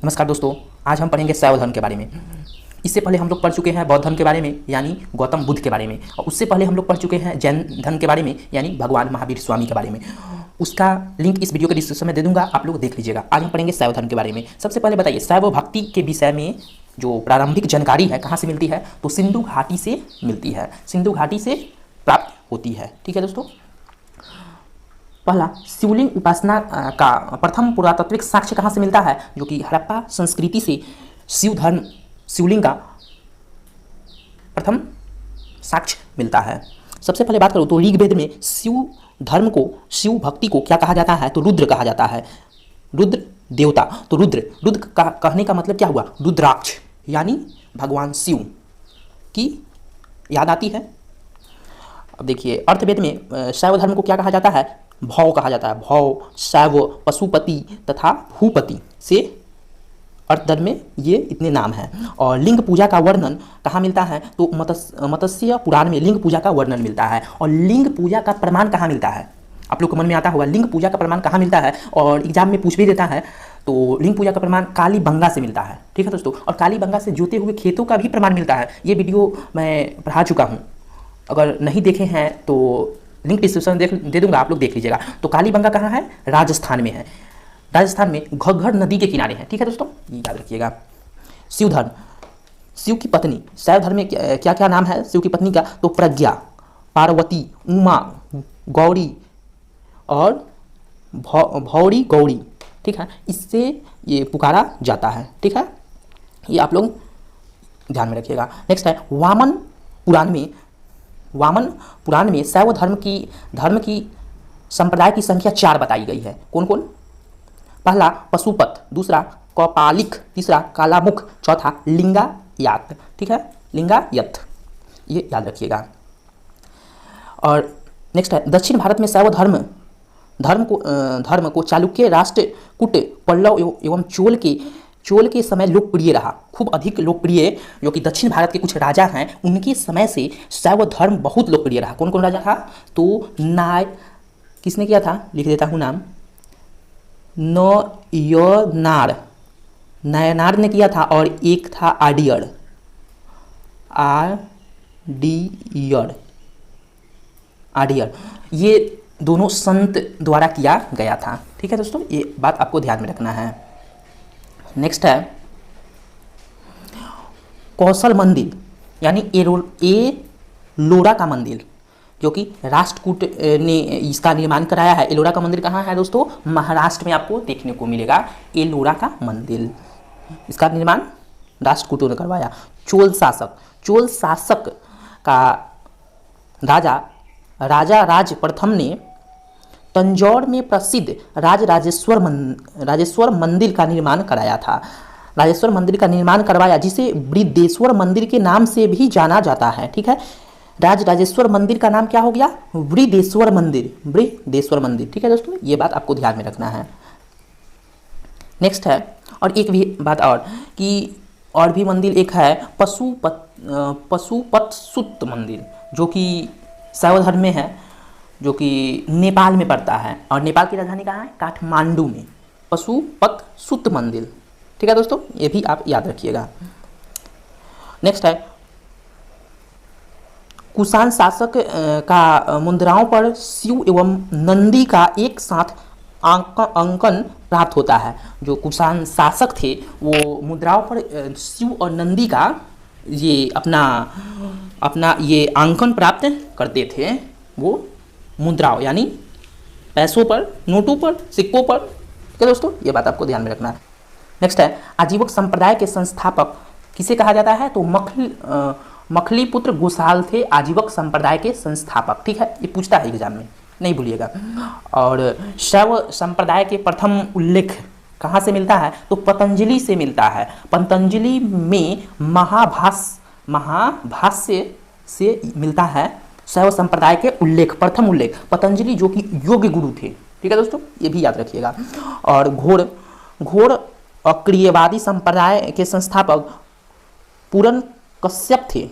नमस्कार दोस्तों, आज हम पढ़ेंगे शैव धर्म के बारे में। इससे पहले हम लोग पढ़ चुके हैं बौद्ध धर्म के बारे में यानी गौतम बुद्ध के बारे में, और उससे पहले हम लोग पढ़ चुके हैं जैन धर्म के बारे में यानी भगवान महावीर स्वामी के बारे में। उसका लिंक इस वीडियो के डिस्क्रिप्शन में दे दूंगा, आप लोग देख लीजिएगा। आज हम पढ़ेंगे शैव धर्म के बारे में। सबसे पहले बताइए, शैव भक्ति के विषय में जो प्रारंभिक जानकारी है कहाँ से मिलती है, तो सिंधु घाटी से मिलती है, सिंधु घाटी से प्राप्त होती है। ठीक है दोस्तों, पहला शिवलिंग उपासना का प्रथम पुरातात्विक साक्ष्य कहाँ से मिलता है, जो कि हड़प्पा संस्कृति से शिव धर्म शिवलिंग का प्रथम साक्ष्य मिलता है। सबसे पहले बात करूँ तो ऋग्वेद में शिव धर्म को, शिव भक्ति को क्या कहा जाता है, तो रुद्र कहा जाता है, रुद्र देवता। तो रुद्र का कहने का मतलब क्या हुआ, रुद्राक्ष यानी भगवान शिव की याद आती है। अब देखिए, अर्थवेद में शैव धर्म को क्या कहा जाता है, भौ कहा जाता है। भौ, शैव, पशुपति तथा भूपति से अर्थधर्म में ये इतने नाम हैं। और लिंग पूजा का वर्णन कहाँ मिलता है, तो मत्स्य पुराण में लिंग पूजा का वर्णन मिलता है। और लिंग पूजा का प्रमाण कहाँ मिलता है, आप लोग को मन में आता होगा लिंग पूजा का प्रमाण कहाँ मिलता है, और एग्जाम में पूछ भी देता है। तो लिंग पूजा का प्रमाण कालीबंगा से मिलता है। ठीक है दोस्तों, और कालीबंगा से जोते हुए खेतों का भी प्रमाण मिलता है। ये वीडियो मैं पढ़ा चुका हूँ, अगर नहीं देखे हैं तो लिंक डिस्क्रिप्शन दे दूंगा, आप लोग देख लीजिएगा। तो कालीबंगा कहाँ है, राजस्थान में है। राजस्थान में घग्गर नदी के किनारे है। ठीक है दोस्तों, ये याद रखिएगा। शिव धर्म, शिव की पत्नी, शैव धर्म में क्या क्या नाम है शिव की पत्नी का, तो प्रज्ञा, पार्वती, उमा, गौरी और भौरी गौरी। ठीक है, इससे ये पुकारा जाता है। ठीक है, ये आप लोग ध्यान में रखिएगा। नेक्स्ट है वामन पुराण में शैव धर्म की संप्रदाय की संख्या 4 बताई गई है। कौन कौन, पहला पशुपत, दूसरा कौपालिक, तीसरा कालामुख, चौथा लिंगायत। ठीक है, लिंगायत, ये याद रखिएगा। और नेक्स्ट है दक्षिण भारत में शैव धर्म को चालुक्य, राष्ट्रकूट, पल्लव एवं चोल के समय लोकप्रिय रहा, खूब अधिक लोकप्रिय। जो कि दक्षिण भारत के कुछ राजा हैं उनके समय से शैव धर्म बहुत लोकप्रिय रहा। कौन कौन राजा था, तो किसने किया था, लिख देता हूँ नाम, नयनार ने किया था, और एक था आडियर ये दोनों संत द्वारा किया गया था। ठीक है दोस्तों, ये बात आपको ध्यान में रखना है। नेक्स्ट है कौशल मंदिर यानी एलोरा का मंदिर, जो कि राष्ट्रकूट ने इसका निर्माण कराया है। एलोरा का मंदिर कहाँ है दोस्तों, महाराष्ट्र में आपको देखने को मिलेगा एलोरा का मंदिर। इसका निर्माण राष्ट्रकूटों ने करवाया। चोल शासक का राजा राज प्रथम ने तंजौर में प्रसिद्ध राजेश्वर मंदिर का निर्माण कराया था। राजेश्वर मंदिर का निर्माण करवाया, जिसे बृहदेश्वर मंदिर के नाम से भी जाना जाता है। ठीक है, राजेश्वर मंदिर का नाम क्या हो गया, बृहदेश्वर मंदिर। ठीक है दोस्तों, ये बात आपको ध्यान में रखना है। नेक्स्ट है, और एक भी बात और कि और भी मंदिर एक है पशुपतसुत मंदिर, जो कि शैव धर्म में है, जो कि नेपाल में पड़ता है। और नेपाल की राजधानी कहाँ है, काठमांडू में, पशुपतसुत मंदिर। ठीक है दोस्तों, ये भी आप याद रखिएगा। नेक्स्ट है कुषाण शासक का मुद्राओं पर शिव एवं नंदी का एक साथ अंकन प्राप्त होता है। जो कुषाण शासक थे वो मुद्राओं पर शिव और नंदी का ये अपना ये अंकन प्राप्त करते थे। वो मुद्राओं यानी पैसों पर, नोटों पर, सिक्कों पर। ठीक है दोस्तों, ये बात आपको ध्यान में रखना है। नेक्स्ट है आजीवक संप्रदाय के संस्थापक किसे कहा जाता है, तो मखलीपुत्र गोसाल थे आजीवक संप्रदाय के संस्थापक। ठीक है, ये पूछता है एग्जाम में, नहीं भूलिएगा। और शैव संप्रदाय के प्रथम उल्लेख कहाँ से मिलता है, तो पतंजलि से मिलता है। पतंजलि में महाभाष्य से मिलता है शैव संप्रदाय के प्रथम उल्लेख। पतंजलि जो कि योग्य गुरु थे। ठीक है दोस्तों, ये भी याद रखिएगा। और घोर अक्रियवादी संप्रदाय के संस्थापक पूरन कश्यप थे।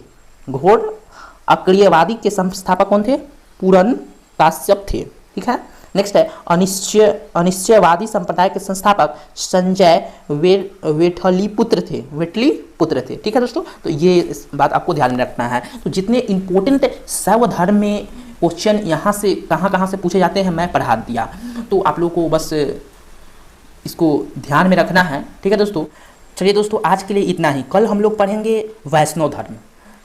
घोर अक्रियवादी के संस्थापक कौन थे, पूरन काश्यप थे। ठीक है, नेक्स्ट है अनिश्चयवादी संप्रदाय के संस्थापक संजय वेठलीपुत्र थे। ठीक है दोस्तों, तो ये इस बात आपको ध्यान में रखना है। तो जितने इंपॉर्टेंट शैव धर्म में क्वेश्चन यहाँ से कहाँ से पूछे जाते हैं मैं पढ़ा दिया, तो आप लोगों को बस इसको ध्यान में रखना है। ठीक है दोस्तों, चलिए दोस्तों आज के लिए इतना ही। कल हम लोग पढ़ेंगे वैष्णव धर्म,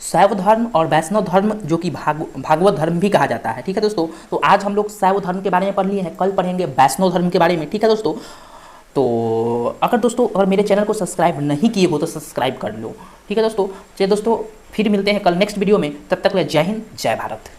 शैव धर्म और वैष्णव धर्म जो कि भागवत धर्म भी कहा जाता है। ठीक है दोस्तों, तो आज हम लोग शैव धर्म के बारे में पढ़ लिए हैं, कल पढ़ेंगे वैष्णव धर्म के बारे में। ठीक है दोस्तों, तो अगर मेरे चैनल को सब्सक्राइब नहीं किए हो तो सब्सक्राइब कर लो। ठीक है दोस्तों, चलिए दोस्तों फिर मिलते हैं कल नेक्स्ट वीडियो में, तब तक के लिए जय हिंद जय भारत।